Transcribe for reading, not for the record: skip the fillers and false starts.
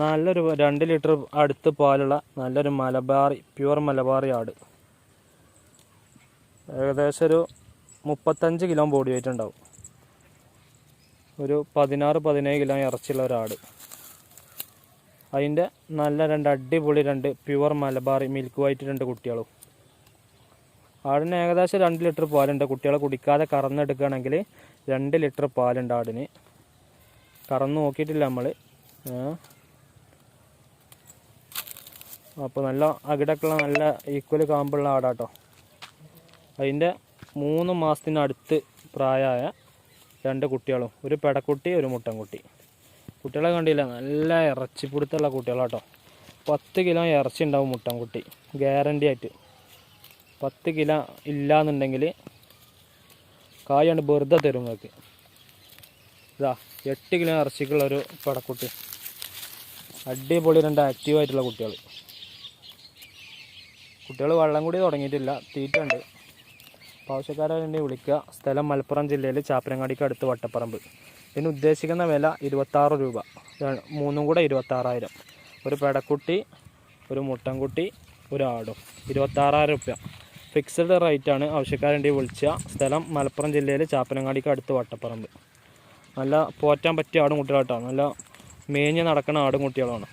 നല്ലൊരു 2 ലിറ്റർ അടുത്ത് പാലുള്ള നല്ലൊരു മലബാറി പ്യുവർ മലബാറി ആട്. ഏകദേശം ഒരു 35 കിലോ ബോഡി വെയിറ്റ് ഉണ്ടാവും. ഒരു 16-17 കിലോ ഇറച്ചിയുള്ള ഒരാട്. അതിൻ്റെ നല്ല 2 അടിപൊളി 2 പ്യുവർ മലബാറി മിൽക്ക് വൈറ്റ് 2 കുട്ടികളും. ആടിന് ഏകദേശം 2 ലിറ്റർ പാലുണ്ട്. കുട്ടികളെ കുടിക്കാതെ കറന്നെടുക്കുകയാണെങ്കിൽ 2 ലിറ്റർ പാലുണ്ട് ആടിന്. കറന്ന് നോക്കിയിട്ടില്ല നമ്മൾ. അപ്പോൾ നല്ല അകിടക്കുള്ള നല്ല ഈക്വൽ കാമ്പുള്ള ആടാട്ടോ. അതിൻ്റെ 3 മാസത്തിനടുത്ത് പ്രായമായ 2 കുട്ടികളും, ഒരു പെടക്കുട്ടി ഒരു മുട്ടൻകുട്ടി. കുട്ടികളെ കണ്ടില്ല, നല്ല ഇറച്ചിപ്പിടുത്തുള്ള കുട്ടികളാട്ടോ. 10 കിലോ ഇറച്ചി ഉണ്ടാവും മുട്ടൻകുട്ടി ഗ്യാരണ്ടി ആയിട്ട്. 10 കിലോ ഇല്ലയെന്നുണ്ടെങ്കിൽ കായാണ് വെറുതെ തരും നിങ്ങൾക്ക്. ഇതാ 8 കിലോ ഇറച്ചിക്കുള്ളൊരു പെടക്കുട്ടി. അടിപൊളി 2 ആക്റ്റീവായിട്ടുള്ള കുട്ടികൾ. വെള്ളം കൂടി തുടങ്ങിയിട്ടില്ല, തീറ്റ ഉണ്ട്. ആവശ്യക്കാരെ വേണ്ടി വിളിക്കുക. സ്ഥലം മലപ്പുറം ജില്ലയിൽ ചാപ്പനങ്ങാടിക്ക് അടുത്ത് വട്ടപ്പറമ്പ്. ഇതിന് ഉദ്ദേശിക്കുന്ന വില 26 രൂപ. 3 കൂടെ 26,000. ഒരു പെടക്കുട്ടി, ഒരു മുട്ടൻകുട്ടി, ഒരു ആടും 26,000 രൂപ ഫിക്സഡ് റേറ്റാണ്. ആവശ്യക്കാരെ വേണ്ടി വിളിക്കുക. സ്ഥലം മലപ്പുറം ജില്ലയിൽ ചാപ്പനങ്ങാടിക്ക് അടുത്ത് വട്ടപ്പറമ്പ്. നല്ല പോറ്റാൻ പറ്റിയ ആടും കുട്ടികളാട്ടോ. നല്ല മേഞ്ഞ് നടക്കുന്ന ആടും കുട്ടികളാണ്.